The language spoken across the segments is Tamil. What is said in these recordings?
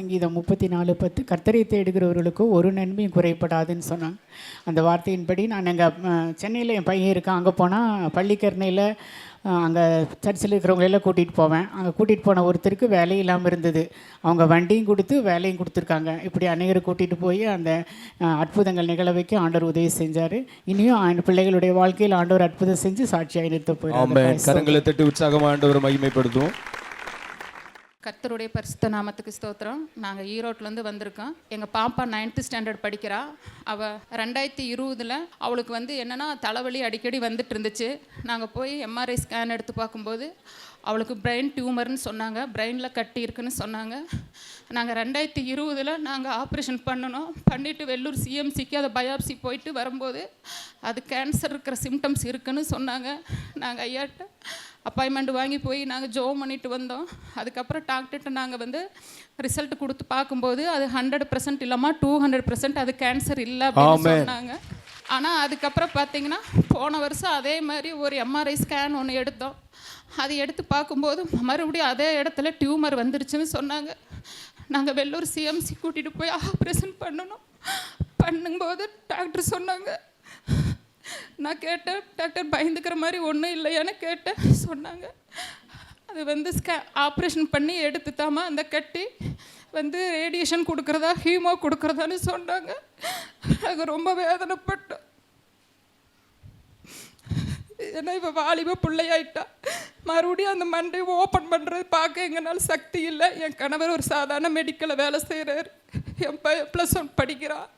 சங்கீதம் 34:10 கர்த்தரை தேடுகிறவர்களுக்கு ஒரு நன்மையும் குறைபடாதுன்னு சொன்னாங்க. அந்த வார்த்தையின்படி நான் எங்கள் சென்னையில் என் பையன் இருக்கான், அங்கே போனால் பள்ளிக்கரணையில் அங்கே சர்ச்சில் இருக்கிறவங்களெல்லாம் கூட்டிகிட்டு போவேன். அங்கே கூட்டிகிட்டு போன ஒருத்தருக்கு வேலை இல்லாமல் இருந்தது. அவங்க வண்டியும் கொடுத்து வேலையும் கொடுத்துருக்காங்க. இப்படி அநேகரை கூட்டிகிட்டு போய் அந்த அற்புதங்கள் நிகழ வைக்க ஆண்டவர் உதவி செஞ்சார். இனியும் பிள்ளைகளுடைய வாழ்க்கையில் ஆண்டவர் அற்புதம் செஞ்சு சாட்சியாக நிறுத்த போய் கரங்களை தட்டி உற்சாகமாக ஆண்டவர் மகிமைப்படுத்துவோம். கர்த்தருடைய பரிசுத்த நாமத்துக்கு ஸ்தோத்திரம். நாங்கள் ஈரோட்டிலேருந்து வந்திருக்கோம். எங்கள் பாப்பா 9th ஸ்டாண்டர்ட் படிக்கிறா. அவள் 2020 அவளுக்கு என்னென்னா தலைவலி அடிக்கடி வந்துட்டு இருந்துச்சு. நாங்கள் போய் எம்ஆர்ஐ ஸ்கேன் எடுத்து பார்க்கும்போது அவளுக்கு பிரெயின் டியூமர்னு சொன்னாங்க, பிரெயினில் கட்டி இருக்குன்னு சொன்னாங்க. நாங்கள் 2020 நாங்கள் ஆப்ரேஷன் பண்ணிவிட்டு வெள்ளூர் சிஎம்சிக்கு அதை பயாப்சி போயிட்டு வரும்போது அது கேன்சர் இருக்கிற சிம்டம்ஸ் இருக்குன்னு சொன்னாங்க. நாங்கள் ஐயாட்ட அப்பாயின்மெண்ட் வாங்கி போய் நாங்கள் ஜோம் பண்ணிட்டு வந்தோம். அதுக்கப்புறம் டாக்டர்கிட்ட நாங்கள் ரிசல்ட் கொடுத்து பார்க்கும்போது அது 100% இல்லாமல் 200% அது கேன்சர் இல்லை அப்படின்னு சொன்னாங்க. ஆனால் அதுக்கப்புறம் பார்த்தீங்கன்னா போன வருஷம் அதே மாதிரி ஒரு எம்ஆர்ஐ ஸ்கேன் ஒன்று எடுத்தோம். அது எடுத்து பார்க்கும்போது மறுபடியும் அதே இடத்துல டியூமர் வந்துருச்சுன்னு சொன்னாங்க. நாங்கள் வெள்ளூர் சிஎம்சி கூட்டிகிட்டு போய் ஆப்ரேஷன் பண்ணும்போது டாக்டர் சொன்னாங்க. நான் கேட்டேன், டாக்டர் பயந்துக்கிற மாதிரி ஒன்றும் இல்லையான்னு கேட்டேன். சொன்னாங்க அது ஆப்ரேஷன் பண்ணி எடுத்துத்தாமா அந்த கட்டி ரேடியேஷன் கொடுக்குறதா ஹீமோ கொடுக்குறதான்னு சொன்னாங்க. அது ரொம்ப வேதனைப்பட்டோம். ஏன்னா இப்போ வாலிப பிள்ளையாயிட்டா மறுபடியும் அந்த மண்டை ஓப்பன் பண்ணுறது பார்க்க எங்கனால சக்தி இல்லை. என் கணவர் ஒரு சாதாரண மெடிக்கலில் வேலை செய்கிறார். என் +1 படிக்கிறான்.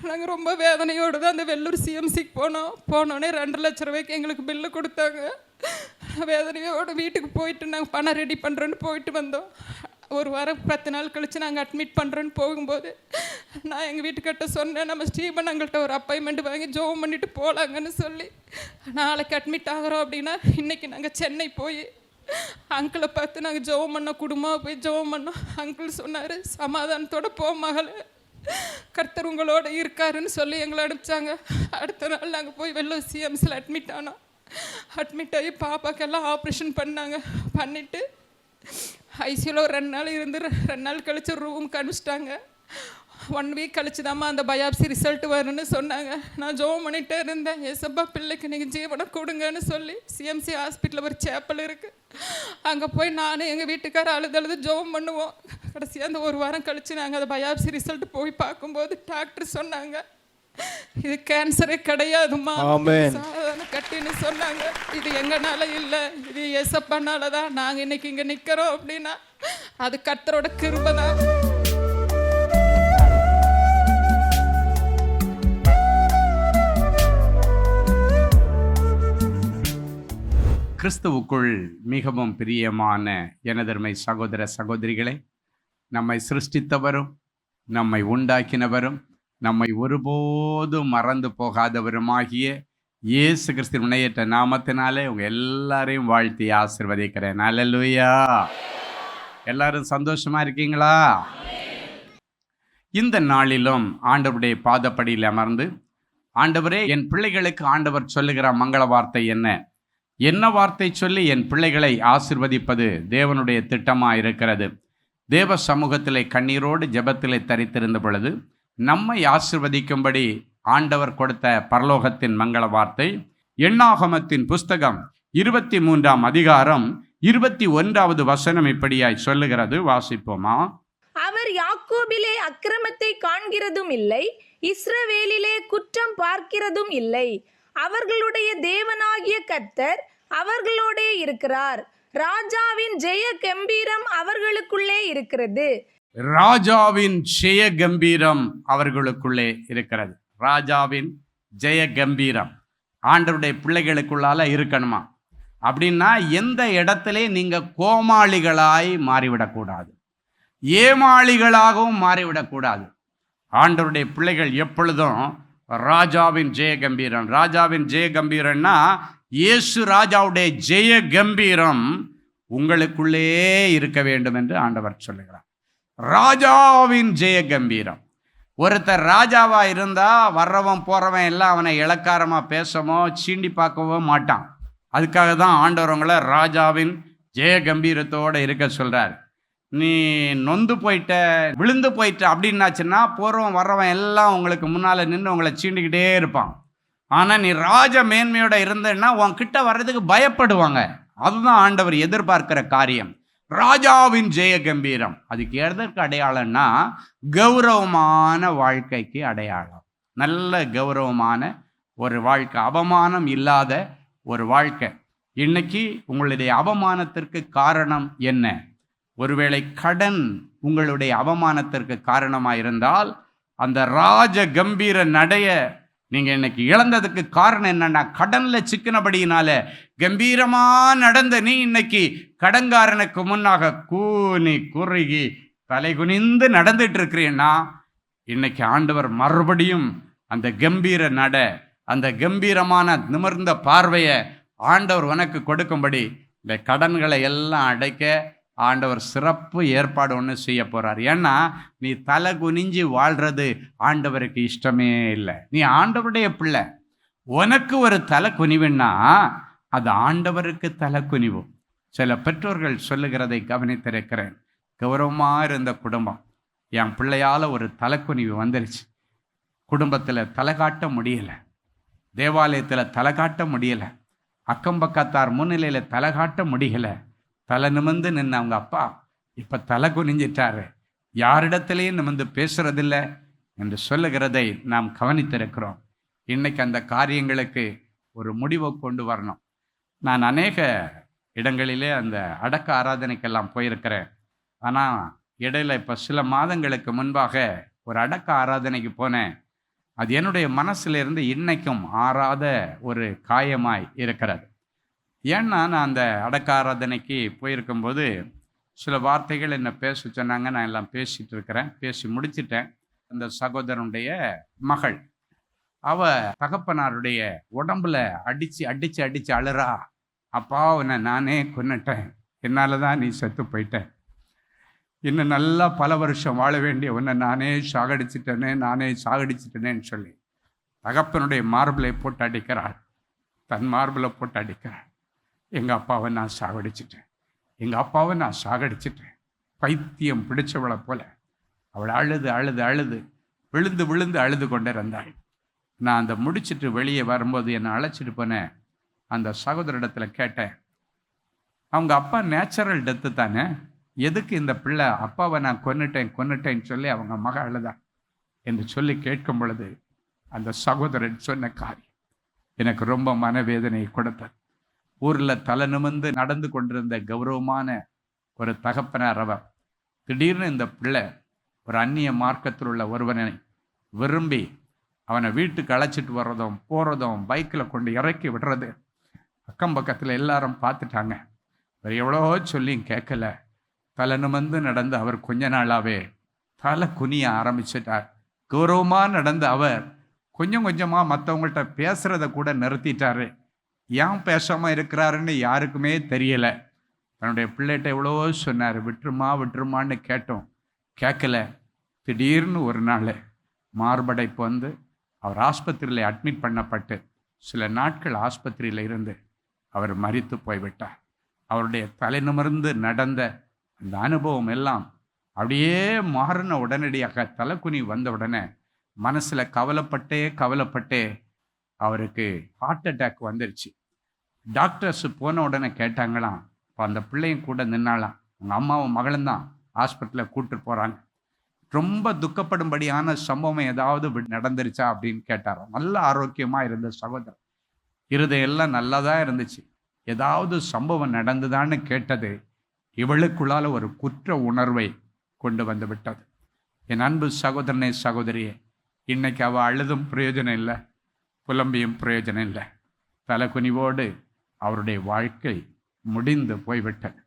நாங்கள் ரொம்ப வேதனையோடு தான் அந்த வெள்ளூர் சிஎம்சிக்கு போனோடனே 2 லட்ச ரூபாய்க்கு எங்களுக்கு பில்லு கொடுத்தாங்க. வேதனையோடு வீட்டுக்கு போயிட்டு நாங்கள் பணம் ரெடி பண்ணுறோன்னு போயிட்டு வந்தோம். ஒரு வாரம் 10 நாள் கழித்து நாங்கள் அட்மிட் பண்ணுறோன்னு போகும்போது நான் எங்கள் வீட்டுக்கிட்ட சொன்னேன், நம்ம ஸ்டீபன் அங்கள்கிட்ட ஒரு அப்பாயின்மெண்ட் வாங்கி ஜோம் பண்ணிவிட்டு போகலாங்கன்னு சொல்லி. நாளைக்கு அட்மிட் ஆகிறோம் அப்படின்னா இன்றைக்கி நாங்கள் சென்னை போய் அங்கிளை பார்த்து நாங்கள் ஜோம் பண்ணோம். குடும்பமாக போய் ஜோம் பண்ணோம். அங்கிள் சொன்னார், சமாதானத்தோடு போ மகளே, கர்த்தர் உங்களோட இருக்காருன்னு சொல்லி எங்களை அனுப்பிச்சாங்க. அடுத்த நாள் நாங்கள் போய் வெள்ளூர் சிஎம்சியில் அட்மிட் ஆனோம். அட்மிட் ஆகி பாப்பாக்கெல்லாம் ஆப்ரேஷன் பண்ணிவிட்டு ஐசியூவில் ஒரு 2 நாள் இருந்து 2 நாள் கழித்து ரூமுக்கு அனுப்பிச்சிட்டாங்க. 1 வீக் கழிச்சு தாம்மா அந்த பயாப்சி ரிசல்ட் வரும்னு சொன்னாங்க. நான் ஜோம் பண்ணிகிட்டே இருந்தேன். ஏசப்பா பிள்ளைக்கு நீங்கள் ஜீவனம் கொடுங்கன்னு சொல்லி சிஎம்சி ஹாஸ்பிட்டலில் ஒரு சேப்பல் இருக்குது. அங்கே போய் நான் எங்கள் வீட்டுக்கார அழுது ஜோம் பண்ணுவோம். கடைசியாக அந்த ஒரு வாரம் கழித்து நாங்கள் அந்த பயாப்சி ரிசல்ட் போய் பார்க்கும்போது டாக்டர் சொன்னாங்க, இது கேன்சரே கிடையாதுமா, சாதாரண கட்டின்னு சொன்னாங்க. இது எங்கனால இல்லை, இது ஏசப்பானால தான் நாங்கள் இன்னைக்கு இங்கே நிற்கிறோம் அப்படின்னா அது கர்த்தரோட கிருபை தான். கிறிஸ்துவுக்குள் மிகவும் பிரியமான எனதருமை சகோதர சகோதரிகளே, நம்மை சிருஷ்டித்தவரும் நம்மை உண்டாக்கினவரும் நம்மை ஒருபோதும் மறந்து போகாதவருமாகிய இயேசு கிறிஸ்துவின் முன்னையற்ற நாமத்தினாலே உங்கள் எல்லாரையும் வாழ்த்தி ஆசீர்வதிக்கிறேன். அல்லேலூயா. எல்லாரும் சந்தோஷமா இருக்கீங்களா? இந்த நாளிலும் ஆண்டவருடைய பாதப்படியில் அமர்ந்து, ஆண்டவரே, என் பிள்ளைகளுக்கு ஆண்டவர் சொல்லுகிற மங்கள வார்த்தை என்ன வார்த்தை சொல்லி என் பிள்ளைகளை ஆசீர்வதிப்பது தேவனுடைய திட்டமாக இருக்கிறது. தேவ சமூகத்திலே கண்ணீரோடு ஜெபத்திலே தரித்திருந்த பொழுது நம்மை ஆசீர்வதிக்கும்படி ஆண்டவர் கொடுத்த பரலோகத்தின் மங்கள வார்த்தை எண்ணாகமத்தின் புஸ்தகம் 23ஆம் அதிகாரம் 21வது வசனம் இப்படியாய் சொல்லுகிறது. வாசிப்போமா? அவர் யாக்கோபிலே அக்கிரமத்தை காண்கிறதும் இல்லை, இஸ்ரவேலிலே குற்றம் பார்க்கிறதும் இல்லை. அவர்களுடைய தேவனாகிய கர்த்தர் அவர்களோடே இருக்கிறார். ராஜாவின் ஜெய கம்பீரம் அவர்களுக்குள்ளே இருக்கிறது. ராஜாவின் ஜெய கம்பீரம் அவர்களுக்குள்ளே இருக்கிறது. ராஜாவின் ஜெய கம்பீரம் ஆண்டவருடைய பிள்ளைகளுக்குள்ளால இருக்கணுமா? அப்படின்னா எந்த இடத்துல நீங்க கோமாளிகளாய் மாறிவிடக்கூடாது, ஏமாளிகளாகவும் மாறிவிடக்கூடாது. ஆண்டவருடைய பிள்ளைகள் எப்பொழுதும் ராஜாவின் ஜெய கம்பீரம். ராஜாவின் ஜெய கம்பீரம்னா இயேசு ராஜாவுடைய ஜெய கம்பீரம் உங்களுக்குள்ளே இருக்க வேண்டும் என்று ஆண்டவர் சொல்லுகிறார். ராஜாவின் ஜெய கம்பீரம். ஒருத்தர் ராஜாவா இருந்தா வர்றவன் போறவன் எல்லாம் அவனை இளக்காரமா பேசவோ சீண்டி பார்க்கவோ மாட்டான். அதுக்காக தான் ஆண்டவரவங்களை ராஜாவின் ஜெய கம்பீரத்தோடு இருக்க சொல்றார். நீ நொந்து போயிட்ட, விழுந்து போயிட்ட அப்படின்னாச்சுன்னா போகிறவன் வர்றவன் எல்லாம் உங்களுக்கு முன்னால் நின்று உங்களை சீண்டிக்கிட்டே இருப்பான். ஆனால் நீ ராஜ மேன்மையோட இருந்தன்னா உன்கிட்ட வர்றதுக்கு பயப்படுவாங்க. அதுதான் ஆண்டவர் எதிர்பார்க்கிற காரியம். ராஜாவின் ஜெய கம்பீரம் அதுக்கு எதற்கு அடையாளம்னா கௌரவமான வாழ்க்கைக்கு அடையாளம். நல்ல கௌரவமான ஒரு வாழ்க்கை, அவமானம் இல்லாத ஒரு வாழ்க்கை. இன்னைக்கு உங்களுடைய அவமானத்திற்கு காரணம் என்ன? ஒருவேளை கடன் உங்களுடைய அவமானத்திற்கு காரணமாக இருந்தால் அந்த ராஜ கம்பீர நடைய நீங்கள் இன்னைக்கு இழந்ததுக்கு காரணம் என்னன்னா கடனில் சிக்கினபடியினால கம்பீரமாக நடந்த நீ இன்னைக்கு கடன்காரனுக்கு முன்னாக கூனி குறுகி தலை குனிந்து நடந்துட்டு இருக்கிறீன்னா இன்னைக்கு ஆண்டவர் மறுபடியும் அந்த கம்பீர நட, அந்த கம்பீரமான நிமிர்ந்த பார்வையை ஆண்டவர் உனக்கு கொடுக்கும்படி இந்த கடன்களை எல்லாம் அடைக்க ஆண்டவர் சிறப்பு ஏற்பாடு ஒன்று செய்ய போகிறார். ஏன்னா நீ தலை குனிஞ்சு வாழ்கிறது ஆண்டவருக்கு இஷ்டமே இல்லை. நீ ஆண்டவருடைய பிள்ளை. உனக்கு ஒரு தலை குனிவுன்னா அது ஆண்டவருக்கு தலை குனிவு. சில பெற்றோர்கள் சொல்லுகிறதை கவனித்திருக்கிறேன். கௌரவமாக இருந்த குடும்பம், என் பிள்ளையால் ஒரு தலைக்குனிவு வந்துருச்சு. குடும்பத்தில் தலை காட்ட முடியலை, தேவாலயத்தில் தலை காட்ட முடியலை, அக்கம்பக்கத்தார் முன்னிலையில் தலை காட்ட முடியலை. தலை நிமிர்ந்து நின்று அவங்க அப்பா இப்போ தலை குனிஞ்சிட்டாரு, யாரிடத்துலையும் நிமிர்ந்து பேசுறதில்லை என்று சொல்லுகிறதை நாம் கவனித்திருக்கிறோம். இன்னைக்கு அந்த காரியங்களுக்கு ஒரு முடிவை கொண்டு வரணும். நான் அநேக இடங்களிலே அந்த அடக்க ஆராதனைக்கெல்லாம் போயிருக்கிறேன். ஆனால் இடையில இப்போ சில மாதங்களுக்கு முன்பாக ஒரு அடக்க ஆராதனைக்கு போனேன். அது என்னுடைய மனசிலிருந்து இன்னைக்கும் ஆறாத ஒரு காயமாய் இருக்கிறது. ஏன்னா நான் அந்த அடக்க ஆராதனைக்கு போயிருக்கும்போது சில வார்த்தைகள் என்ன பேச சொன்னாங்க. நான் எல்லாம் பேசிகிட்டு இருக்கிறேன், பேசி முடிச்சிட்டேன். அந்த சகோதரனுடைய மகள், அவ தகப்பனாருடைய உடம்புல அடித்து அடித்து அடித்து அழுறா, அப்பா உன்னை நானே கொன்னுட்டேன், என்னால் தான் நீ செத்து போயிட்டேன், இன்னும் நல்லா பல வருஷம் வாழ வேண்டிய உன்னை நானே சாகடிச்சிட்டேனேன்னு சொல்லி தகப்பனுடைய மார்பிளை போட்டு அடிக்கிறாள். தன் மார்பிளை போட்டு அடிக்கிறாள். எங்கள் அப்பாவை நான் சாகடிச்சிட்டேன், பைத்தியம் பிடிச்சவளை போல அவள் அழுது அழுது அழுது விழுந்து விழுந்து அழுது கொண்டே இருந்தாள். நான் அந்த முடிச்சுட்டு வெளியே வரும்போது என்னை அழைச்சிட்டு போனேன். அந்த சகோதரிடத்தில் கேட்டேன், அவங்க அப்பா நேச்சுரல் டெத்து தானே, எதுக்கு இந்த பிள்ளை அப்பாவை நான் கொன்னுட்டேன்னு சொல்லி அவங்க மக அழுதா என்று சொல்லி கேட்கும் பொழுது அந்த சகோதரன் சொன்ன காரியம் எனக்கு ரொம்ப மனவேதனை கொடுத்தது. ஊரில் தலை நிமிர்ந்து நடந்து கொண்டிருந்த கௌரவமான ஒரு தகப்பனார் அவர். திடீர்னு இந்த பிள்ளை ஒரு அந்நிய மார்க்கத்தில் உள்ள ஒருவனை விரும்பி அவனை வீட்டுக்கு அழைச்சிட்டு வர்றதும் போகிறதும் பைக்கில் கொண்டு இறக்கி விடுறது அக்கம் பக்கத்தில் எல்லாரும் பார்த்துட்டாங்க. அவர் எவ்வளோ சொல்லியும் கேட்கல. தலை நிமிர்ந்து நடந்து அவர் கொஞ்ச நாளாகவே தலை குனிய ஆரம்பிச்சிட்டார். கௌரவமாக நடந்து அவர் கொஞ்சம் கொஞ்சமாக மற்றவங்கள்ட்ட பேசுகிறத கூட நிறுத்திட்டாரு. ஏன் பேசாமல் இருக்கிறாருன்னு யாருக்குமே தெரியலை. தன்னுடைய பிள்ளைகிட்ட எவ்வளோ சொன்னார், விட்டுருமான்னு கேட்டோம், கேட்கல. திடீர்னு ஒரு நாள் மார்படைப்பு வந்து அவர் ஆஸ்பத்திரியில் அட்மிட் பண்ணப்பட்டு சில நாட்கள் ஆஸ்பத்திரியில் இருந்து அவர் மரித்து போய்விட்டார். அவருடைய தலை நிமிர்ந்து நடந்த அந்த அனுபவம் எல்லாம் அப்படியே மாறின உடனடியாக தலைக்குனி வந்த உடனே மனசில் கவலைப்பட்டே அவருக்கு ஹார்ட் அட்டாக் வந்துருச்சு. டாக்டர்ஸ் போன உடனே கேட்டாங்களாம், இப்போ அந்த பிள்ளையும் கூட நின்னாலாம், அவங்க அம்மாவும் மகளும் தான் ஹாஸ்பிட்டலில் கூப்பிட்டு போகிறாங்க. ரொம்ப துக்கப்படும்படியான சம்பவம் ஏதாவது நடந்துருச்சா அப்படின்னு கேட்டாராம். நல்ல ஆரோக்கியமாக இருந்த சகோதரர், இருதயெல்லாம் நல்லா தான் இருந்துச்சு. ஏதாவது சம்பவம் நடந்துதான்னு கேட்டது இவளுக்குள்ளால ஒரு குற்ற உணர்வை கொண்டு வந்து விட்டது. என் அன்பு சகோதரனே சகோதரியே, இன்னைக்கு அவள் அழுதும் பிரயோஜனம் இல்லை, புலம்பியும் பிரயோஜனம் இல்லை. தலைக்குனிவோடு அவருடைய வாழ்க்கை முடிந்து போய்விட்டது.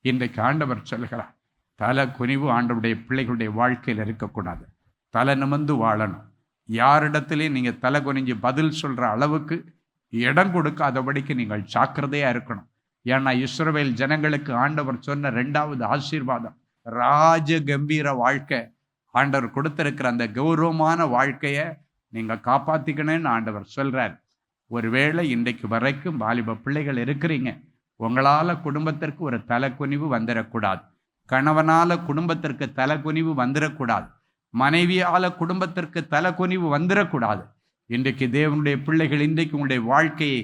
இன்றைக்கு ஆண்டவர் சொல்கிறார், தலை குனிவு ஆண்டவருடைய பிள்ளைகளுடைய வாழ்க்கையில் இருக்கக்கூடாது. தலை நிமிர்ந்து வாழணும். யாரிடத்துலையும் நீங்கள் தலை குனிஞ்சு பதில் சொல்கிற அளவுக்கு இடம் கொடுக்காதபடிக்கு நீங்கள் ஜாக்கிரதையாக இருக்கணும். ஏன்னா இஸ்ரவேல் ஜனங்களுக்கு ஆண்டவர் சொன்ன 2வது ஆசீர்வாதம் ராஜ கம்பீர வாழ்க்கை. ஆண்டவர் கொடுத்திருக்கிற அந்த கௌரவமான வாழ்க்கையை நீங்கள் காப்பாற்றிக்கணும்னு ஆண்டவர் சொல்கிறார். ஒருவேளை இன்றைக்கு வரைக்கும் வாலிப பிள்ளைகள் இருக்கிறீங்க, உங்களால் குடும்பத்திற்கு ஒரு தலைக்குனிவு வந்துடக்கூடாது. கணவனால குடும்பத்திற்கு தலகுனிவு வந்துடக்கூடாது, மனைவியால குடும்பத்திற்கு தலகுனிவு வந்துடக்கூடாது. இன்றைக்கு தேவனுடைய பிள்ளைகள், இன்றைக்கு உங்களுடைய வாழ்க்கையை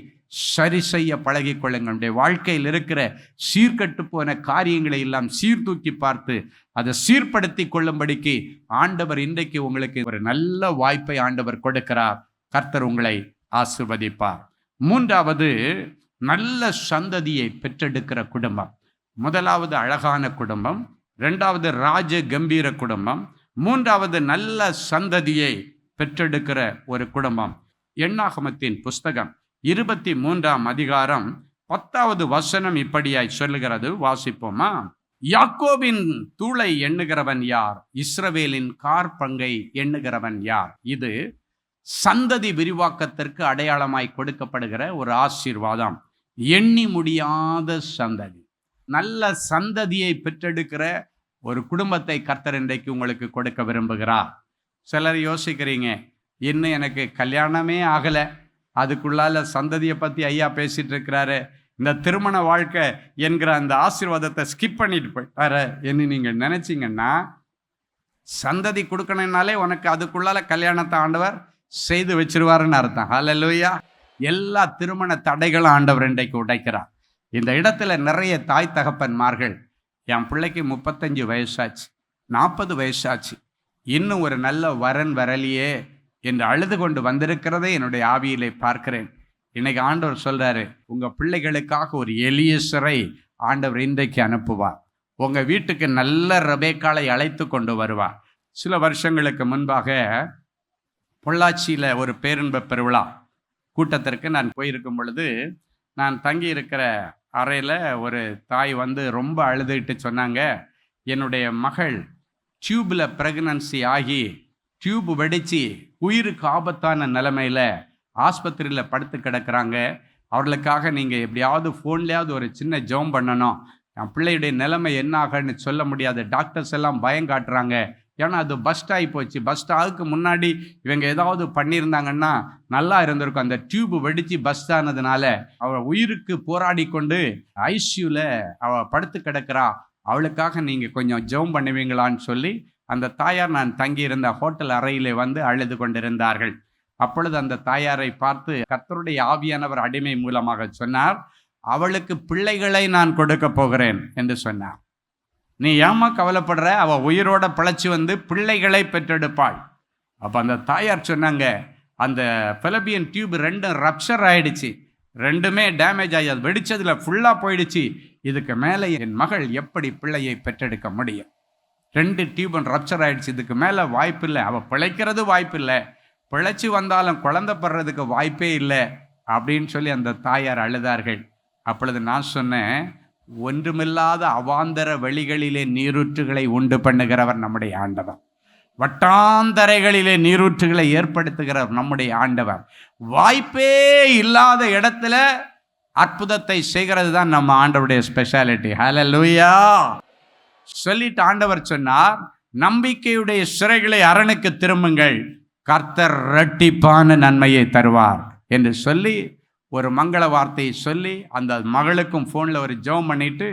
சரி செய்ய பழகிக் கொள்ளுங்கள். உங்களுடைய வாழ்க்கையில் இருக்கிற சீர்கட்டு போன காரியங்களை எல்லாம் சீர்தூக்கி பார்த்து அதை சீர்படுத்தி கொள்ளும்படிக்கு ஆண்டவர் இன்றைக்கு உங்களுக்கு ஒரு நல்ல வாய்ப்பை ஆண்டவர் கொடுக்கிறார். கர்த்தர் உங்களை ஆசீர்வதிப்பார். மூன்றாவது, நல்ல சந்ததியை பெற்றெடுக்கிற குடும்பம். முதலாவது அழகான குடும்பம், இரண்டாவது ராஜ கம்பீர குடும்பம், மூன்றாவது நல்ல சந்ததியை பெற்றெடுக்கிற ஒரு குடும்பம். எண்ணாகமத்தின் புஸ்தகம் 23ஆம் அதிகாரம் 10வது வசனம் இப்படியாய் சொல்லுகிறது. வாசிப்போமா? யாக்கோபின் தூளை எண்ணுகிறவன் யார்? இஸ்ரவேலின் கார்பங்கை எண்ணுகிறவன் யார்? இது சந்ததி விரிவாக்கத்திற்கு அடையாளமாய் கொடுக்கப்படுகிற ஒரு ஆசீர்வாதம். எண்ணி முடியாத சந்ததி, நல்ல சந்ததியை பெற்றெடுக்கிற ஒரு குடும்பத்தை கர்த்தர் இன்றைக்கு உங்களுக்கு கொடுக்க விரும்புகிறார். சிலர் யோசிக்கிறீங்க, இன்னும் எனக்கு கல்யாணமே ஆகலை, அதுக்குள்ளால சந்ததியை பற்றி ஐயா பேசிட்டு இருக்கிறாரு, இந்த திருமண வாழ்க்கை என்கிற அந்த ஆசீர்வாதத்தை ஸ்கிப் பண்ணிட்டு போயிட்டாரு என்று நீங்கள் நினைச்சிங்கன்னா, சந்ததி கொடுக்கணும்னாலே உனக்கு அதுக்குள்ளால கல்யாணத்தை ஆண்டவர் செய்து வச்சிருவாருன்னு அர்த்தம். ஹல்லேலூயா. எல்லா திருமண தடைகளும் ஆண்டவர் இன்றைக்கு உடைக்கிறார். இந்த இடத்துல நிறைய தாய் தகப்பன்மார்கள், என் பிள்ளைக்கு 35 வயசாச்சு, 40 வயசாச்சு, இன்னும் ஒரு நல்ல வரன் வரலையே என்று அழுது கொண்டு வந்திருக்கிறதை என்னுடைய ஆவியிலே பார்க்கிறேன். இன்னைக்கு ஆண்டவர் சொல்றாரு, உங்க பிள்ளைகளுக்காக ஒரு எலியேசரை ஆண்டவர் இன்றைக்கு அனுப்புவார். உங்க வீட்டுக்கு நல்ல ரெபேக்காளை அழைத்து கொண்டு வருவார். சில வருஷங்களுக்கு முன்பாக பொள்ளாச்சியில் ஒரு பேரின்ப பெருவிழா கூட்டத்திற்கு நான் போயிருக்கும் பொழுது, நான் தங்கி இருக்கிற அறையில் ஒரு தாய் வந்து ரொம்ப அழுதுகிட்டு சொன்னாங்க, என்னுடைய மகள் டியூப்பில் ப்ரெக்னன்சி ஆகி டியூப் வெடித்து உயிருக்கு ஆபத்தான நிலைமையில் ஆஸ்பத்திரியில் படுத்து கிடக்கிறாங்க. அவர்களுக்காக நீங்கள் எப்படியாவது ஃபோன்லேயாவது ஒரு சின்ன ஜெபம் பண்ணணும். என் பிள்ளையுடைய நிலைமை என்ன ஆகன்னு சொல்ல முடியாது, டாக்டர்ஸ் எல்லாம் பயம் காட்டுறாங்க. ஏன்னா அது பஸ்ட் ஆகி போச்சு. பஸ்ட் ஆகுக்கு முன்னாடி இவங்க ஏதாவது பண்ணியிருந்தாங்கன்னா நல்லா இருந்திருக்கும். அந்த டியூப் வெடித்து பஸ்ட் ஆனதுனால அவள் உயிருக்கு போராடி கொண்டு ஐசியூவில் அவள் படுத்து கிடக்கிறா, அவளுக்காக நீங்கள் கொஞ்சம் ஜெபம் பண்ணுவீங்களான்னு சொல்லி அந்த தாயார் நான் தங்கியிருந்த ஹோட்டல் அறையிலே வந்து அழுது கொண்டிருந்தார்கள். அப்பொழுது அந்த தாயாரை பார்த்து கர்த்தருடைய ஆவியானவர் அடிமை மூலமாக சொன்னார், அவளுக்கு பிள்ளைகளை நான் கொடுக்க போகிறேன் என்று சொன்னார். நீ ஏமா கவலைப்படுற, அவள் உயிரோட பிழைச்சி வந்து பிள்ளைகளை பெற்றெடுப்பாள். அப்போ அந்த தாயார் சொன்னாங்க, அந்த ஃபெலபியன் டியூப் ரெண்டும் ரப்சர் ஆயிடுச்சு, ரெண்டுமே டேமேஜ் ஆகி அது வெடிச்சதில் ஃபுல்லாக போயிடுச்சு. இதுக்கு மேலே என் மகள் எப்படி பிள்ளையை பெற்றெடுக்க முடியும்? 2 டியூபும் ரப்சர் ஆயிடுச்சு, இதுக்கு மேலே வாய்ப்பு இல்லை, அவள் பிழைக்கிறது வாய்ப்பு இல்லை, பிழைச்சி வந்தாலும் குழந்தை படுறதுக்கு வாய்ப்பே இல்லை அப்படின்னு சொல்லி அந்த தாயார் அழுதார்கள். அப்பொழுது நான் சொன்னேன், ஒன்றுமில்லாத அவாந்தர வெளிகளிலே நீரூற்றுகளை உண்டு பண்ணுகிறவர் நம்முடைய ஆண்டவர், வட்டாந்தரைகளிலே நீரூற்றுகளை ஏற்படுத்துகிறவர் நம்முடைய ஆண்டவர். வாய்ப்பே இல்லாத இடத்துல அற்புதத்தை செய்கிறது தான் நம்ம ஆண்டவருடைய ஸ்பெஷாலிட்டி. ஹல்லேலூயா. சொல்லிட்டு ஆண்டவர் சொன்னார், நம்பிக்கையுடைய சிறைகளை அரணுக்கு திரும்புங்கள், கர்த்தர் இரட்டிப்பான நன்மையை தருவார் என்று சொல்லி ஒரு மங்கள வார்த்தையை சொல்லி அந்த மகளுக்கும் ஃபோனில் ஒரு ஜெபம் பண்ணிட்டு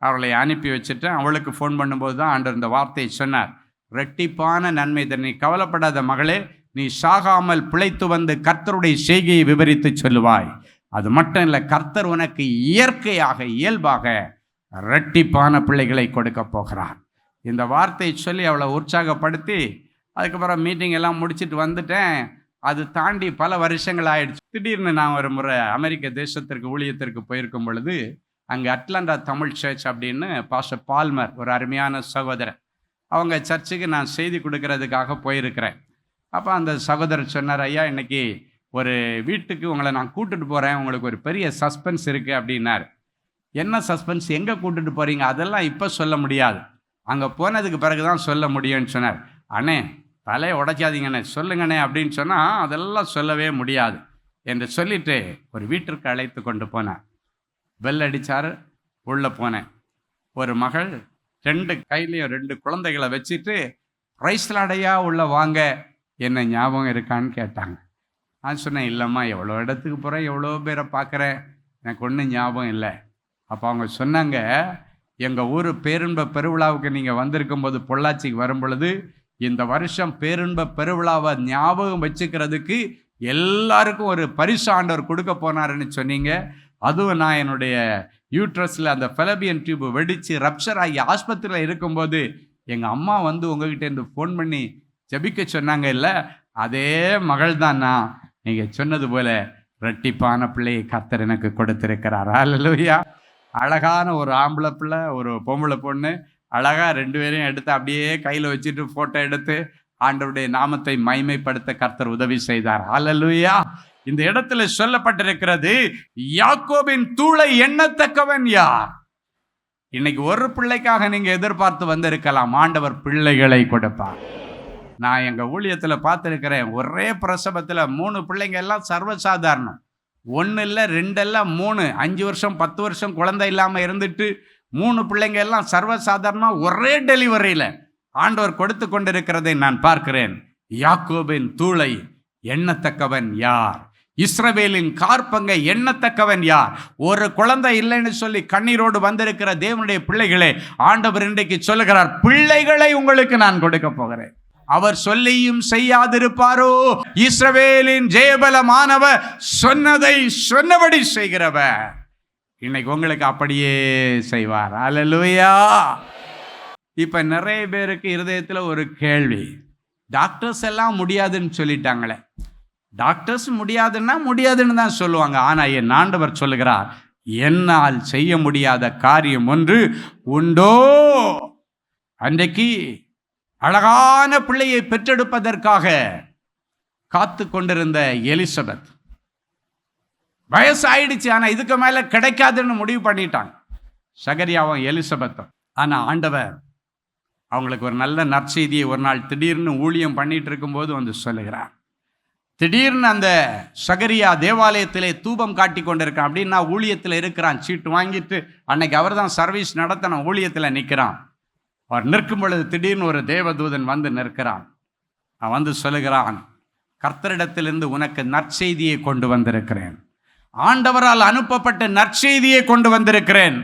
அவளை அனுப்பி வச்சுட்டேன். அவளுக்கு ஃபோன் பண்ணும்போது தான் ஆண்டவர் இந்த வார்த்தையை சொன்னார், இரட்டிப்பான நன்மை தர. நீ கவலைப்படாத மகளே, நீ சாகாமல் பிழைத்து வந்து கர்த்தருடைய செய்கையை விவரித்து சொல்லுவாய். அது மட்டும் இல்லை, கர்த்தர் உனக்கு இயற்கையாக இயல்பாக இரட்டிப்பான பிள்ளைகளை கொடுக்க போகிறார். இந்த வார்த்தையை சொல்லி அவளை உற்சாகப்படுத்தி அதுக்கப்புறம் மீட்டிங் எல்லாம் முடிச்சுட்டு வந்துட்டேன். அது தாண்டி பல வருஷங்கள் ஆயிடுச்சு. திடீர்னு நான் ஒரு முறை அமெரிக்க தேசத்திற்கு ஊழியத்திற்கு போயிருக்கும் பொழுது, அங்கே அட்லாண்டா தமிழ் சர்ச் அப்படின்னு பாஸ்டர் பால்மர், ஒரு அருமையான சகோதரர், அவங்க சர்ச்சுக்கு நான் செய்தி கொடுக்கறதுக்காக போயிருக்கிறேன். அப்போ அந்த சகோதரர் சொன்னார், ஐயா இன்னைக்கு ஒரு வீட்டுக்கு உங்களை நான் கூட்டிட்டு போகிறேன், உங்களுக்கு ஒரு பெரிய சஸ்பென்ஸ் இருக்குது அப்படின்னாரு. என்ன சஸ்பென்ஸ், எங்கே கூட்டிட்டு போகிறீங்க? அதெல்லாம் இப்போ சொல்ல முடியாது, அங்கே போனதுக்கு பிறகு தான் சொல்ல முடியும்னு சொன்னார். அண்ணே தலையை உடைச்சாதீங்கண்ணே, சொல்லுங்கண்ணே அப்படின்னு சொன்னால் அதெல்லாம் சொல்லவே முடியாது என்று சொல்லிட்டு ஒரு வீட்டிற்கு அழைத்து கொண்டு போனேன். பெல் அடித்தார், உள்ளே போனேன். ஒரு மகள் 2 கையிலையும் 2 குழந்தைகளை வச்சுட்டு, ரைஸ்லாடையா உள்ள வாங்க, என்ன ஞாபகம் இருக்கான்னு கேட்டாங்க. நான் சொன்னேன், இல்லைம்மா எவ்வளோ இடத்துக்கு போகிறேன், எவ்வளோ பேரை பார்க்குறேன், எனக்கு ஒன்றும் ஞாபகம் இல்லை. அப்போ அவங்க சொன்னாங்க, எங்கள் ஊர் பேரின்ப பெருவிழாவுக்கு நீங்கள் வந்திருக்கும் போது, பொள்ளாச்சிக்கு வரும் பொழுது, இந்த வருஷம் பேரின்ப பெருவிழாவை ஞாபகம் வச்சுக்கிறதுக்கு எல்லாருக்கும் ஒரு பரிசு ஆண்டவர் கொடுக்க போனாருன்னு சொன்னீங்க. அதுவும் நான் என்னுடைய யூட்ரஸில் அந்த ஃபெலபியன் டியூப் வெடித்து ரப்சர் ஆகி ஆஸ்பத்திரியில் இருக்கும்போது எங்கள் அம்மா வந்து உங்ககிட்ட இருந்து ஃபோன் பண்ணி ஜெபிக்க சொன்னாங்க. இல்லை, அதே மகள் தான் நான். நீங்கள் சொன்னது போல ரெட்டிப்பான பிள்ளையை கர்த்தர் எனக்கு கொடுத்திருக்கிறார். அல்லேலூயா. அழகான ஒரு ஆம்பளை பிள்ளை, ஒரு பொம்பளை பொண்ணு, அழகாக 2 பேரையும் எடுத்து அப்படியே கையில் வச்சுட்டு ஃபோட்டோ எடுத்து ஆண்டவருடைய நாமத்தை மகிமைப்படுத்த கர்த்தர் உதவி செய்தார். அல்லேலூயா. இந்த இடத்துல சொல்லப்பட்டிருக்கிறது, யாக்கோபின் தூளை எண்ணத்தக்கவன் யார்? இன்னைக்கு ஒரு பிள்ளைக்காக நீங்க எதிர்பார்த்து வந்திருக்கலாம், ஆண்டவர் பிள்ளைகளை கொடுப்பார். நான் எங்க ஊழியத்துல பார்த்துருக்கிறேன், ஒரே பிரசவத்துல 3 பிள்ளைங்க எல்லாம் சர்வசாதாரணம். 1 இல்லை 2 இல்லை 3, 5 வருஷம் 10 வருஷம் குழந்தை இல்லாம இருந்துட்டு 3 பிள்ளைங்க எல்லாம் சர்வசாதாரணமா ஒரே டெலிவரியில ஆண்டவர் கொடுத்து கொண்டிருக்கிறதை நான் பார்க்கிறேன். யாக்கோபின் தூளை எண்ணத்தக்கவன் யார்? இஸ்ரவேலின் கார்பங்கை எண்ணத்தக்கவன் யார்? ஒரு குழந்தை இல்லைன்னு சொல்லி கண்ணீரோடு வந்திருக்கிற தேவனுடைய பிள்ளைகளே, ஆண்டவர் இன்றைக்கு சொல்லுகிறார், பிள்ளைகளை உங்களுக்கு நான் கொடுக்க போகிறேன். அவர் சொல்லியும் செய்யாதிருப்பாரோ? இஸ்ரவேலின் ஜெயபலமானவர் சொன்னதை சொன்னபடி செய்கிறவர் இன்னைக்கு உங்களுக்கு அப்படியே செய்வார். அல்லேலூயா. இப்ப நிறைய பேருக்கு இருதயத்துல ஒரு கேள்வி, டாக்டர்ஸ் எல்லாம் முடியாதுன்னு சொல்லிட்டாங்களே. டாக்டர்ஸ் முடியாதுன்னா முடியாதுன்னு தான் சொல்லுவாங்க. ஆனா என் ஆண்டவர் சொல்லுகிறார், என்னால் செய்ய முடியாத காரியம் ஒன்று உண்டோ? அன்றைக்கு அழகான பிள்ளையை பெற்றெடுப்பதற்காக காத்து கொண்டிருந்த எலிசபெத், வயசு ஆயிடுச்சு, ஆனா இதுக்கு மேல கிடைக்காதுன்னு முடிவு பண்ணிட்டாங்க, சகரியாவும் எலிசபெத்தும். ஆனா ஆண்டவர் அவங்களுக்கு ஒரு நல்ல நற்செய்தியை ஒரு நாள் திடீர்னு ஊழியம் பண்ணிட்டு இருக்கும்போது வந்து சொல்லுகிறார். திடீர்னு அந்த சகரியா தேவாலயத்திலே தூபம் காட்டி கொண்டிருக்கான். அப்படின்னா ஊழியத்தில் இருக்கிறான், சீட்டு வாங்கிட்டு. அன்னைக்கு அவர் தான் சர்வீஸ் நடத்தணும், ஊழியத்தில் நிற்கிறான். அவர் நிற்கும் பொழுது திடீர்னு ஒரு தேவதூதன் வந்து நிற்கிறான். அவன் வந்து சொல்லுகிறான், கர்த்தரிடத்திலிருந்து உனக்கு நற்செய்தியை கொண்டு வந்திருக்கிறேன், ஆண்டவரால் அனுப்பப்பட்ட நற்செய்தியை கொண்டு வந்திருக்கிறேன்.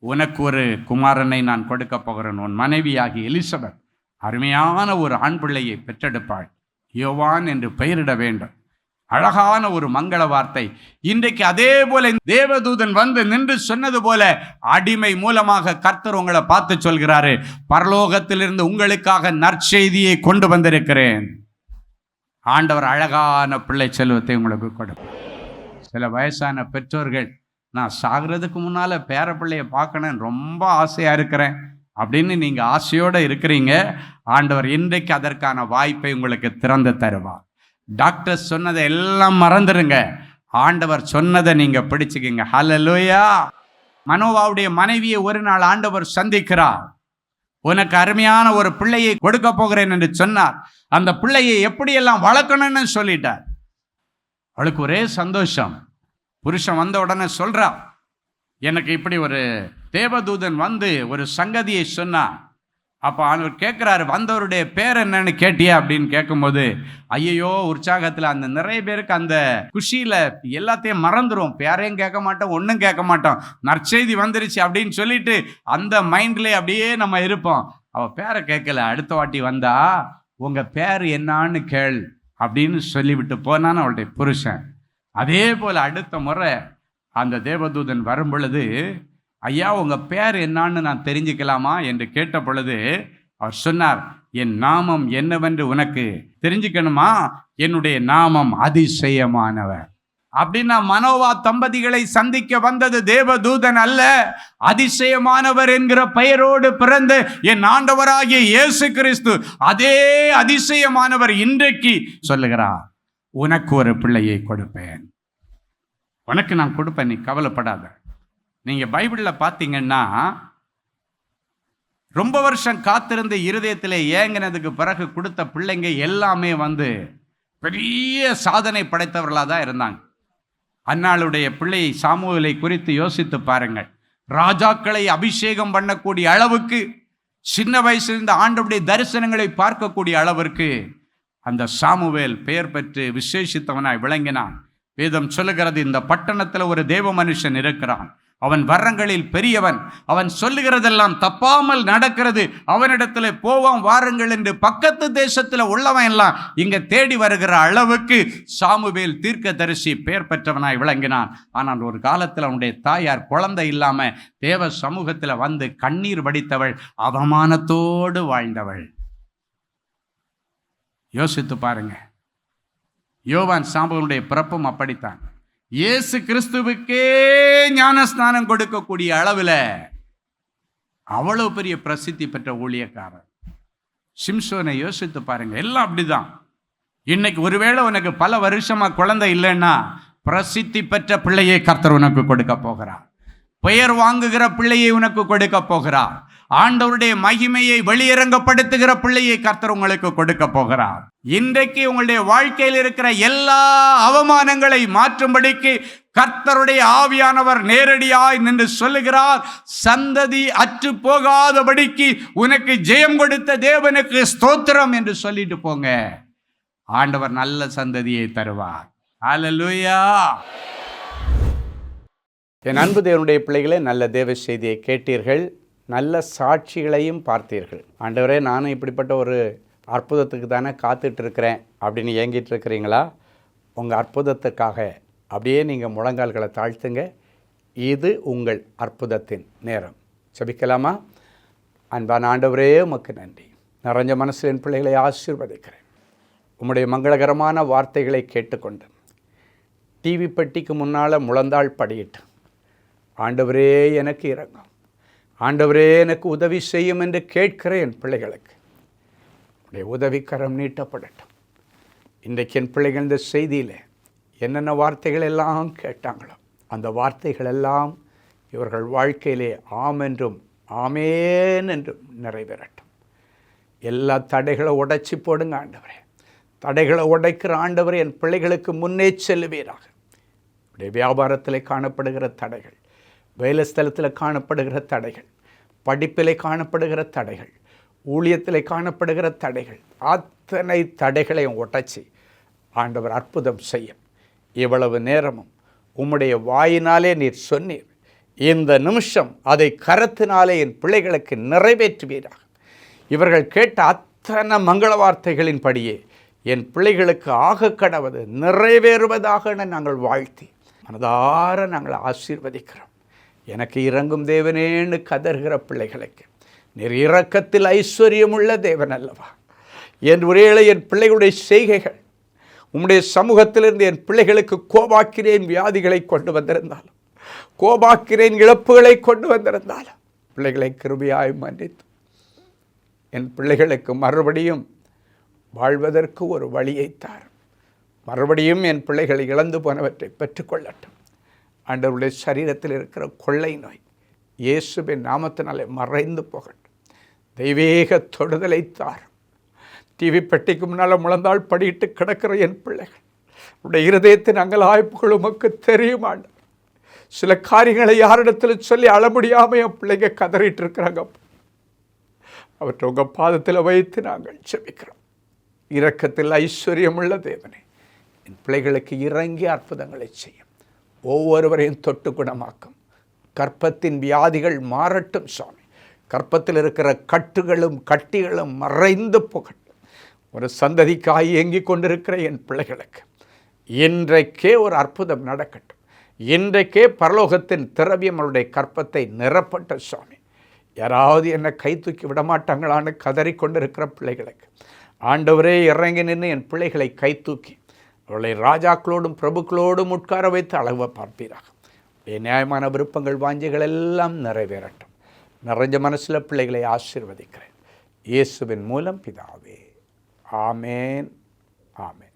உனக்கு ஒரு குமாரனை நான் கொடுக்க போகிறேன். உன் மனைவியாகி எலிசபெத் அருமையான ஒரு ஆண் பிள்ளையை பெற்றெடுப்பாள், யோவான் என்று பெயரிட வேண்டும். அழகான ஒரு மங்கள வார்த்தை. இன்றைக்கு அதே போல தேவதூதன் வந்து நின்று சொன்னது போல அடிமை மூலமாக கர்த்தர் உங்களை பார்த்து சொல்கிறாரு, பரலோகத்திலிருந்து உங்களுக்காக நற்செய்தியை கொண்டு வந்திருக்கிறேன். ஆண்டவர் அழகான பிள்ளை செல்வத்தை உங்களுக்கு கொடுப்பார். சில வயசான பெற்றோர்கள், நான் சாகிறதுக்கு முன்னால் பேர பிள்ளையை பார்க்கணுன்னு ரொம்ப ஆசையாக இருக்கிறேன் அப்படின்னு நீங்கள் ஆசையோடு இருக்கிறீங்க. ஆண்டவர் இன்றைக்கு அதற்கான வாய்ப்பை உங்களுக்கு திறந்து தருவார். டாக்டர் சொன்னதை எல்லாம் மறந்துடுங்க, ஆண்டவர் சொன்னதை நீங்கள் பிடிச்சுக்கிங்க. ஹல்லேலூயா. மனோவாவுடைய மனைவியை ஒரு நாள் ஆண்டவர் சந்திக்கிறார். உனக்கு அருமையான ஒரு பிள்ளையை கொடுக்க போகிறேன் என்று சொன்னார். அந்த பிள்ளையை எப்படியெல்லாம் வளர்க்கணும்னு சொல்லிட்டார். அவளுக்கு ஒரே சந்தோஷம். புருஷன் வந்த உடனே சொல்றா, எனக்கு இப்படி ஒரு தேவதூதன் வந்து ஒரு சங்கதியை சொன்னார். அப்போ அவர் கேட்குறாரு, வந்தவருடைய பேர் என்னன்னு கேட்டியா அப்படின்னு கேட்கும்போது, ஐயோ உற்சாகத்தில் அந்த நிறைய பேருக்கு அந்த குஷியில் எல்லாத்தையும் மறந்துடும், பேரையும் கேட்க மாட்டோம், ஒன்றும் கேட்க மாட்டோம், நற்செய்தி வந்துருச்சு அப்படின்னு சொல்லிட்டு அந்த மைண்ட்லேயே அப்படியே நம்ம இருப்போம். அவள் பேரை கேட்கல, அடுத்த வாட்டி வந்தா உங்கள் பேர் என்னான்னு கேள் அப்படின்னு சொல்லிவிட்டு போனான்னு அவளுடைய புருஷன். அதே போல் அடுத்த முறை அந்த தேவதூதன் வரும் பொழுது, ஐயா உங்கள் பேர் என்னான்னு நான் தெரிஞ்சுக்கலாமா என்று கேட்ட பொழுது அவர் சொன்னார், என் நாமம் என்னவென்று உனக்கு தெரிஞ்சுக்கணுமா? என்னுடைய நாமம் அதிசயமானவர். அப்படின்னா மனோவா தம்பதிகளை சந்திக்க வந்தது தேவதூதன் அல்ல, அதிசயமானவர் என்கிற பெயரோடு பிறந்த என் ஆண்டவராகிய இயேசு கிறிஸ்து. அதே அதிசயமானவர் இன்றைக்கு சொல்லுகிறார், உனக்கு ஒரு பிள்ளையை கொடுப்பேன், உனக்கு நான் கொடுப்பேன், நீ கவலைப்படாத. நீங்க பைபிளில் பார்த்தீங்கன்னா ரொம்ப வருஷம் காத்திருந்த இருதயத்தில் ஏங்கினதுக்கு பிறகு கொடுத்த பிள்ளைங்க எல்லாமே வந்து பெரிய சாதனை படைத்தவர்களாக தான் இருந்தாங்க. அன்னாளுடைய பிள்ளை சாமுவேலை குறித்து யோசித்து பாருங்கள். ராஜாக்களை அபிஷேகம் பண்ணக்கூடிய அளவுக்கு, சின்ன வயசிலிருந்து ஆண்டவருடைய தரிசனங்களை பார்க்கக்கூடிய அளவிற்கு அந்த சாமுவேல் பெயர் பெற்று விசேஷித்தவனாய் விளங்கினான். வேதம் சொல்லுகிறது, இந்த பட்டணத்தில் ஒரு தேவ மனுஷன் இருக்கிறான், அவன் வரங்களில் பெரியவன். அவன் சொல்லுகிறதெல்லாம் தப்பாமல் நடக்கிறது. அவனிடத்தில் போவோம் வாருங்கள் என்று பக்கத்து தேசத்தில் உள்ளவன் எல்லாம் இங்க தேடி வருகிற அளவுக்கு சாமுவேல் தீர்க்கதரிசி பெயர் பெற்றவனாய் விளங்கினான். ஆனால் ஒரு காலத்தில் அவனுடைய தாயார் குழந்தை இல்லாம தேவ சமூகத்தில் வந்து கண்ணீர் வடித்தவள், அவமானத்தோடு வாழ்ந்தவள். யோசித்து பாருங்க. யோவான் சாம்பவனுடைய பிறப்பும் அப்படித்தான். இயேசு கிறிஸ்துவுக்கே ஞானஸ்நானம் கொடுக்கக்கூடிய அளவில் அவ்வளவு பெரிய பிரசித்தி பெற்ற ஊழியக்காரர். சிம்சோனை யோசித்து பாருங்க. எல்லாம் அப்படிதான். இன்னைக்கு ஒருவேளை உனக்கு பல வருஷமா குழந்தை இல்லைன்னா பிரசித்தி பெற்ற பிள்ளையை கர்த்தர் உனக்கு கொடுக்க போகிறார். பெயர் வாங்குகிற பிள்ளையை உனக்கு கொடுக்க போகிறார். ஆண்டவருடைய மகிமையை வெளியரங்கப்படுத்துகிற பிள்ளையை கர்த்தர் உங்களுக்கு கொடுக்க போகிறார். இன்றைக்கு உங்களுடைய வாழ்க்கையில் இருக்கிற எல்லா அவமானங்களை மாற்றும்படிக்கு கர்த்தருடைய ஆவியானவர் நேரடியாய் நின்று சொல்லுகிறார், சந்ததி அற்று போகாதபடிக்கு உனக்கு ஜெயம் கொடுத்த தேவனுக்கு ஸ்தோத்திரம் என்று சொல்லிட்டு போங்க. ஆண்டவர் நல்ல சந்ததியை தருவார். ஹல்லேலூயா. என் அன்பு தேவனுடைய பிள்ளைகளே, நல்ல தேவ செய்தியை கேட்டீர்கள். நல்ல சாட்சிகளையும் பார்த்தீர்கள். ஆண்டவரே, நானும் இப்படிப்பட்ட ஒரு அற்புதத்துக்கு தானே காத்துட்டு இருக்கிறேன் அப்படின்னு ஏங்கிட்டு இருக்கிறீங்களா? உங்கள் அற்புதத்துக்காக அப்படியே நீங்கள் முழங்கால்களை தாழ்த்துங்க. இது உங்கள் அற்புதத்தின் நேரம். ஜெபிக்கலாமா? அன்பான ஆண்டவரே, உமக்கு நன்றி. நிறைஞ்ச மனசில் என் பிள்ளைகளை ஆசீர்வதிக்கிறேன். உம்முடைய மங்களகரமான வார்த்தைகளை கேட்டுக்கொண்டு டிவி பெட்டிக்கு முன்னால் முழந்தாள் படியிட்டு, ஆண்டவரே எனக்கு இரங்கும், ஆண்டவரே எனக்கு உதவி செய்யும் என்று கேட்கிற என் பிள்ளைகளுக்கு உடைய உதவிக்கரம் நீட்டப்படட்டும். இன்றைக்கு என் பிள்ளைகள் இந்த செய்தியில் என்னென்ன வார்த்தைகள் எல்லாம் கேட்டாங்களோ அந்த வார்த்தைகள் எல்லாம் இவர்கள் வாழ்க்கையிலே ஆம் என்றும் ஆமேன் என்றும் நிறைவேறட்டும். எல்லா தடைகளை உடைச்சி போடுங்க ஆண்டவரே. தடைகளை உடைக்கிற ஆண்டவரே, என் பிள்ளைகளுக்கு முன்னே செல்லுவீராக. உடைய வியாபாரத்தில் காணப்படுகிற தடைகள், வேலை ஸ்தலத்தில் காணப்படுகிற தடைகள், படிப்பில் காணப்படுகிற தடைகள், ஊழியத்தில் காணப்படுகிற தடைகள், அத்தனை தடைகளையும் உடைச்சி ஆண்டவர் அற்புதம் செய்யும். இவ்வளவு நேரமும் உம்முடைய வாயினாலே நீர் சொன்னீர். இந்த நிமிஷம் அதை கரத்தினாலே என் பிள்ளைகளுக்கு நிறைவேற்றுவீராக. இவர்கள் கேட்ட அத்தனை மங்கள வார்த்தைகளின் படியே என் பிள்ளைகளுக்கு ஆக கடவது நிறைவேறுவதாக நாங்கள் வாழ்த்தி மனதார நாங்கள் ஆசீர்வதிக்கிறோம். எனக்கு இறங்கும் தேவனேன்னு கதறுகிற பிள்ளைகளுக்கு நீர் இரக்கத்தில் ஐஸ்வர்யமுள்ள தேவன் அல்லவா? என் ஒரேளை என் பிள்ளைகளுடைய செய்கைகள் உம்முடைய சமூகத்திலிருந்து என் பிள்ளைகளுக்கு கோபாக்கிறேன் வியாதிகளை கொண்டு வந்திருந்தாலும், கோபாக்கிறேன் இழப்புகளை கொண்டு வந்திருந்தாலும், பிள்ளைகளை கிருபையாய் மன்னித்து என் பிள்ளைகளுக்கு மறுபடியும் வாழ்வதற்கு ஒரு வழியை தார். மறுபடியும் என் பிள்ளைகளை இழந்து போனவற்றை பெற்றுக்கொள்ளட்டும். ஆண்டவருடைய சரீரத்தில் இருக்கிற கொள்ளை நோய் இயேசுவின் நாமத்தினாலே மறைந்து போகட்டும். தெய்வீக தொடுதலை தார். டிவி பெட்டிக்கு முன்னால் முழந்தாள் படியிட்டு கிடக்கிற என் பிள்ளைகள் உடைய இருதயத்தின் அங்கலாய்ப்புகள் உமக்கு தெரியும் ஆண்டவர். சில காரியங்களை யாரிடத்தில் சொல்லி அழ முடியாமல் என் பிள்ளைங்க கதறிட்டு இருக்கிறாங்க. அவற்றை உங்கள் பாதத்தில் வைத்து நாங்கள் ஜெபிக்கிறோம். இரக்கத்தில் ஐஸ்வர்யமுள்ள தேவனே, என் பிள்ளைகளுக்கு இறங்கி அற்புதங்களை செய்யும். ஒவ்வொருவரையும் தொட்டு குணமாக்கும். கற்பத்தின் வியாதிகள் மாறட்டும் சுவாமி. கற்பத்தில் இருக்கிற கட்டுகளும் கட்டிகளும் மறைந்து போகட்டும். ஒரு சந்ததிக்காய் ஏங்கி கொண்டிருக்கிற என் பிள்ளைகளுக்கு இன்றைக்கே ஒரு அற்புதம் நடக்கட்டும். இன்றைக்கே பரலோகத்தின் திரவியம் அவருடைய கற்பத்தை நிரப்பட்ட சுவாமி. யாராவது என்னை கை தூக்கி விடமாட்டாங்களான்னு கதறிக்கொண்டிருக்கிற பிள்ளைகளுக்கு ஆண்டவரே இறங்கி நின்று என் பிள்ளைகளை கை தூக்கி அவளை ராஜாக்களோடும் பிரபுக்களோடும் உட்கார வைத்து அழக பார்ப்பீராக. நியாயமான விருப்பங்கள் வாஞ்சிகள் எல்லாம் நிறைவேறட்டும். நிறைஞ்ச மனசில் பிள்ளைகளை ஆசீர்வதிக்கிறேன் இயேசுவின் மூலம் பிதாவே. ஆமேன், ஆமேன்.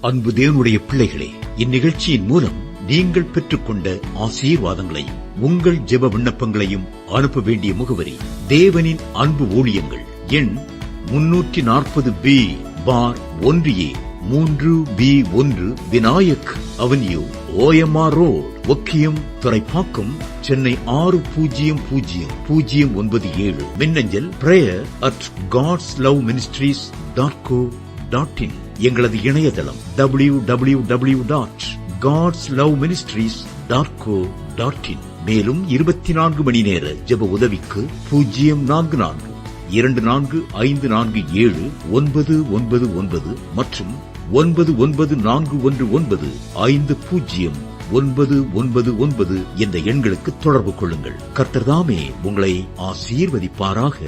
அன்பு தேவனுடைய பிள்ளைகளே, இந்நிகழ்ச்சியின் மூலம் நீங்கள் பெற்றுக்கொண்ட ஆசீர்வாதங்களையும் உங்கள் ஜெப விண்ணப்பங்களையும் அனுப்ப வேண்டிய முகவரி: தேவனின் அன்பு ஊழியங்கள், எண் 340B பார் 1A 3B1 Vinayak avenue, OMR road, Okkiyam, Thoraipakkam, Chennai 600097. மின்னஞ்சல் prayer@godsloveministries.co.in. எங்களது இணையதளம் www.godsloveministries.co.in. மேலும் 24 மணி நேர ஜெப உதவிக்கு 044 24547999 மற்றும் 9941950999 என்ற எண்களுக்கு தொடர்பு கொள்ளுங்கள். கர்த்தர் தாமே உங்களை ஆசீர்வதிப்பாராக.